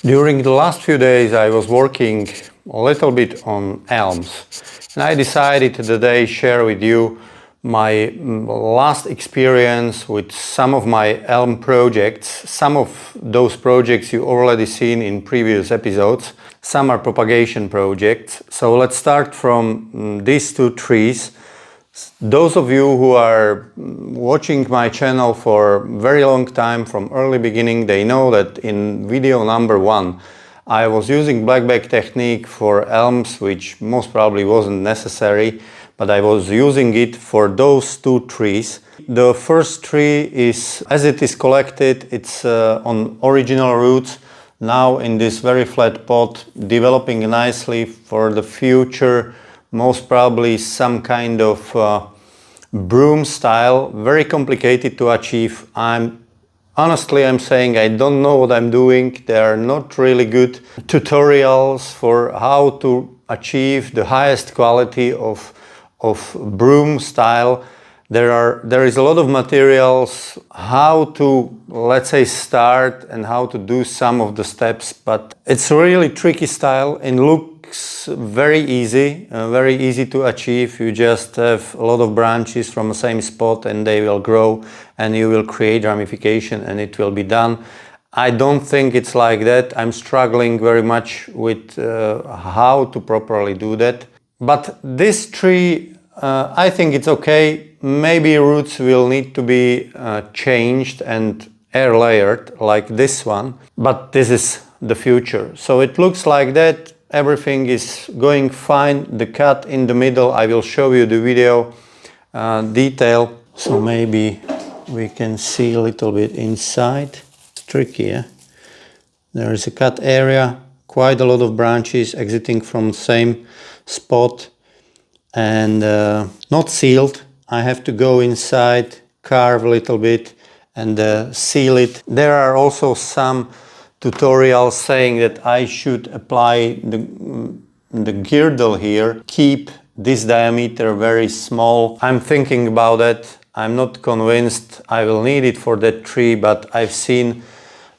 During the last few days I was working a little bit on elms, and I decided today share with you my last experience with some of my elm projects. Some of those projects you already seen in previous episodes. Some are propagation projects. So let's start from these two trees. Those of you who are watching my channel for a very long time, from early beginning, they know that in video number 1 I was using black bag technique for elms, which most probably wasn't necessary, but I was using it for those two trees. The first tree is, as it is collected, it's on original roots, now in this very flat pot, developing nicely for the future. Most probably some kind of broom style, very complicated to achieve. Honestly, I'm saying I don't know what I'm doing. There are not really good tutorials for how to achieve the highest quality of broom style. There is a lot of materials how to, let's say, start and how to do some of the steps, but it's a really tricky style and looks very easy to achieve. You just have a lot of branches from the same spot and they will grow and you will create ramification and it will be done. I don't think it's like that. I'm struggling very much with how to properly do that. But this tree, I think it's okay. Maybe roots will need to be changed and air layered like this one, but this is the future. So it looks like that. Everything is going fine. The cut in the middle, I will show you the video detail. So maybe we can see a little bit inside. It's tricky, yeah? There is a cut area, quite a lot of branches exiting from the same spot and not sealed. I have to go inside, carve a little bit and seal it. There are also some tutorials saying that I should apply the girdle here, keep this diameter very small. I'm thinking about that. I'm not convinced I will need it for that tree, but I've seen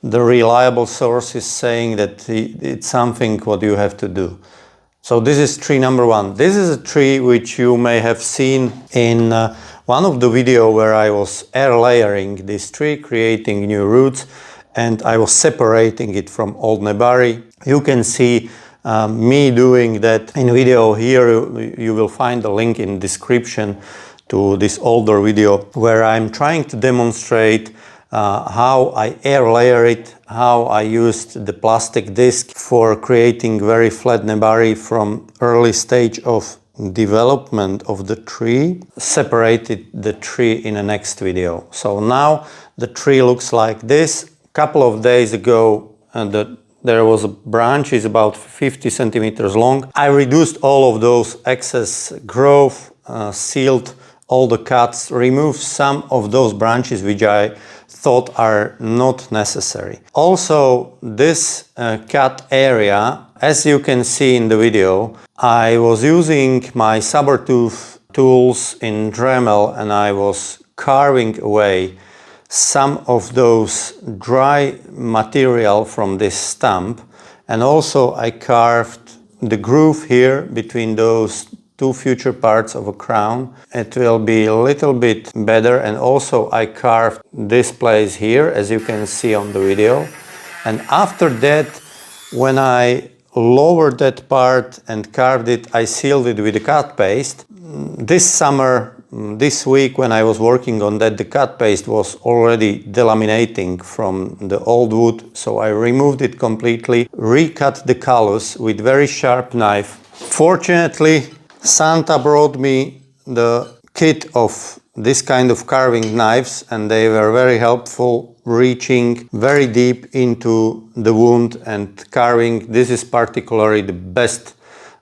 the reliable sources saying that it's something what you have to do. So this is tree number 1. This is a tree which you may have seen in one of the videos where I was air layering this tree, creating new roots, and I was separating it from old nebari. You can see me doing that in video here. You will find a link in description to this older video where I'm trying to demonstrate how I air layer it, how I used the plastic disc for creating very flat nebari from early stage of development of the tree, separated the tree in the next video. So now the tree looks like this. A couple of days ago there was a branch is about 50 centimeters long. I reduced all of those excess growth, sealed all the cuts, removed some of those branches which I thought are not necessary. Also, this cut area, as you can see in the video, I was using my saber-tooth tools in Dremel and I was carving away some of those dry material from this stump, and also I carved the groove here between those two future parts of a crown. It will be a little bit better, and also I carved this place here, as you can see on the video. And after that, when I lowered that part and carved it, I sealed it with the cut paste. This summer, this week when I was working on that, the cut paste was already delaminating from the old wood, so I removed it completely, recut the callus with very sharp knife. Fortunately, Santa brought me the kit of this kind of carving knives and they were very helpful, reaching very deep into the wound and carving. This is particularly the best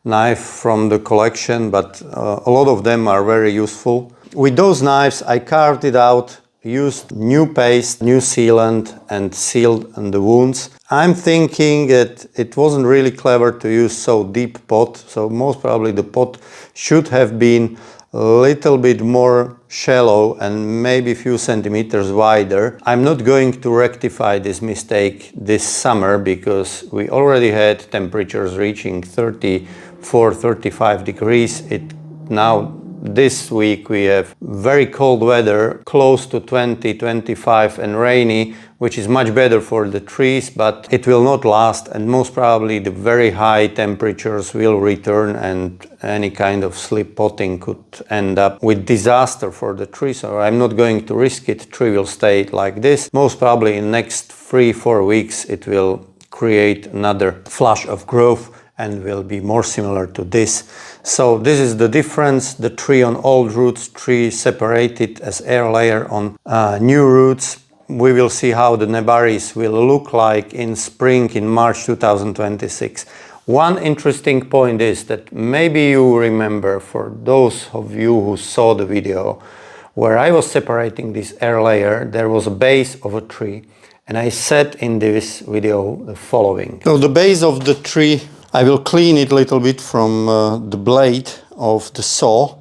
knife from the collection, but a lot of them are very useful. With those knives I carved it out, used new paste, new sealant and sealed the wounds. I'm thinking that it wasn't really clever to use so deep pot, so most probably the pot should have been little bit more shallow and maybe a few centimeters wider. I'm not going to rectify this mistake this summer because we already had temperatures reaching 34-35 degrees. Now this week we have very cold weather, close to 20-25 and rainy, which is much better for the trees, but it will not last, and most probably the very high temperatures will return and any kind of slip potting could end up with disaster for the tree. So I'm not going to risk it. Tree will stay like this. Most probably in next 3-4 weeks it will create another flush of growth and will be more similar to this. So this is the difference. The tree on old roots, tree separated as air layer on new roots. We will see how the nebaris will look like in spring, in March 2026. One interesting point is that maybe you remember, for those of you who saw the video, where I was separating this air layer, there was a base of a tree. And I said in this video the following. So the base of the tree, I will clean it a little bit from the blade of the saw,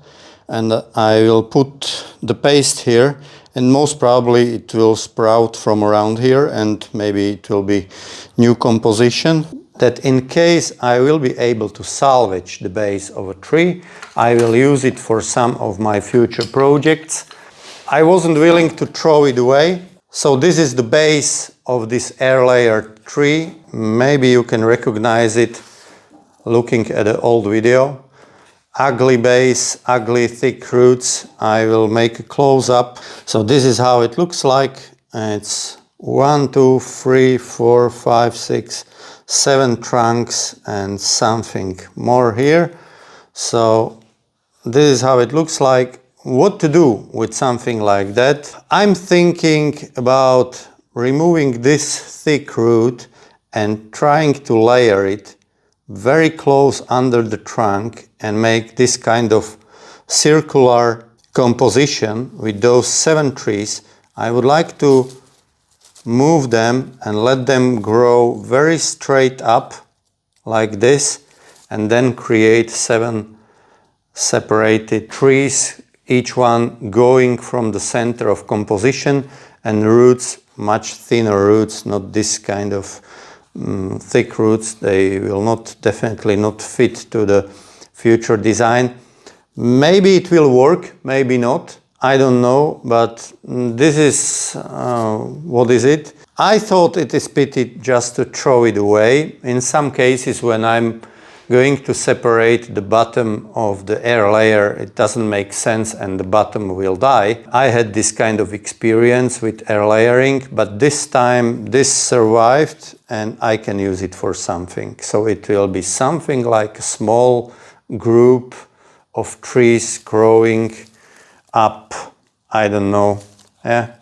and I will put the paste here, and most probably it will sprout from around here and maybe it will be new composition. That in case I will be able to salvage the base of a tree, I will use it for some of my future projects. I wasn't willing to throw it away. So this is the base of this air layer tree. Maybe you can recognize it looking at the old video. Ugly base, ugly thick roots. I will make a close-up. So this is how it looks like. It's 1, 2, 3, 4, 5, 6, 7 trunks and something more here. So this is how it looks like. What to do with something like that? I'm thinking about removing this thick root and trying to layer it very close under the trunk and make this kind of circular composition with those 7 trees. I would like to move them and let them grow very straight up like this, and then create 7 separated trees, each one going from the center of composition, and roots, much thinner roots, not this kind of thick roots. They will definitely not fit to the future design. Maybe it will work, maybe not. I don't know, but this is what is it. I thought it is pity just to throw it away. In some cases, when I'm going to separate the bottom of the air layer, it doesn't make sense and the bottom will die. I had this kind of experience with air layering, but this time this survived and I can use it for something. So it will be something like a small group of trees growing up, I don't know. Yeah.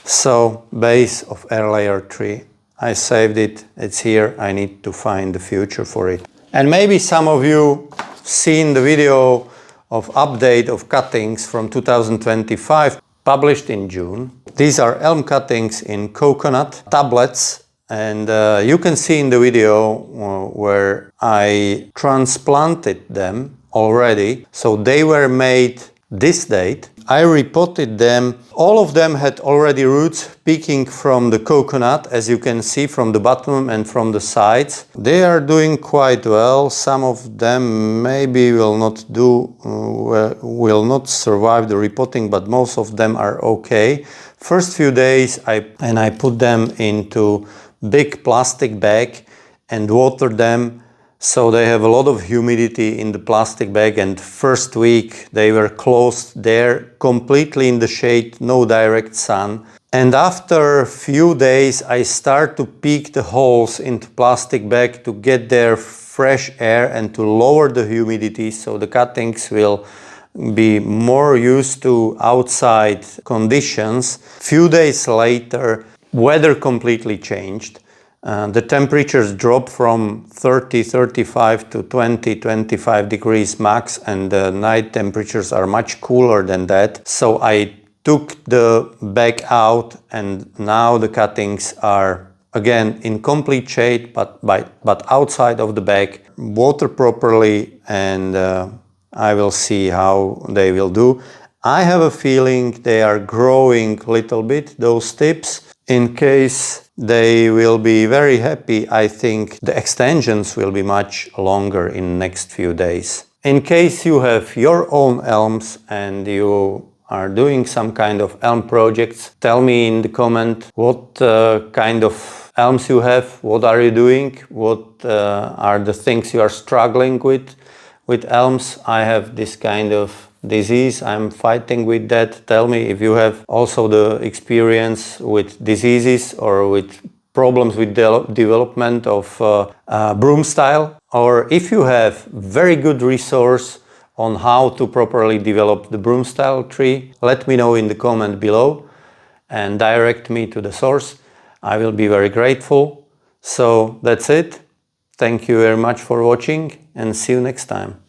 So base of air layer tree. I saved it, it's here. I need to find the future for it. And maybe some of you seen the video of update of cuttings from 2025 published in June. These are elm cuttings in coconut tablets, and you can see in the video where I transplanted them already. So they were made this date. I repotted them. All of them had already roots peeking from the coconut, as you can see from the bottom and from the sides. They are doing quite well. Some of them maybe will not survive the repotting, but most of them are okay. First few days I put them into big plastic bag and watered them. So they have a lot of humidity in the plastic bag, and first week they were closed there, completely in the shade, no direct sun. And after a few days I start to peek the holes into plastic bag to get there fresh air and to lower the humidity, so the cuttings will be more used to outside conditions. Few days later, weather completely changed. The temperatures drop from 30-35 to 20-25 degrees max, and the night temperatures are much cooler than that. So I took the bag out, and now the cuttings are again in complete shade, but outside of the bag, water properly, and I will see how they will do. I have a feeling they are growing a little bit, those tips. In case they will be very happy, I think the extensions will be much longer in next few days. In case you have your own elms and you are doing some kind of elm projects, tell me in the comment what kind of elms you have, what are you doing, what are the things you are struggling with elms. I have this kind of disease, I'm fighting with that. Tell me if you have also the experience with diseases or with problems with development of broom-style, or if you have very good resource on how to properly develop the broom-style tree, let me know in the comment below and direct me to the source. I will be very grateful. So that's it. Thank you very much for watching and see you next time.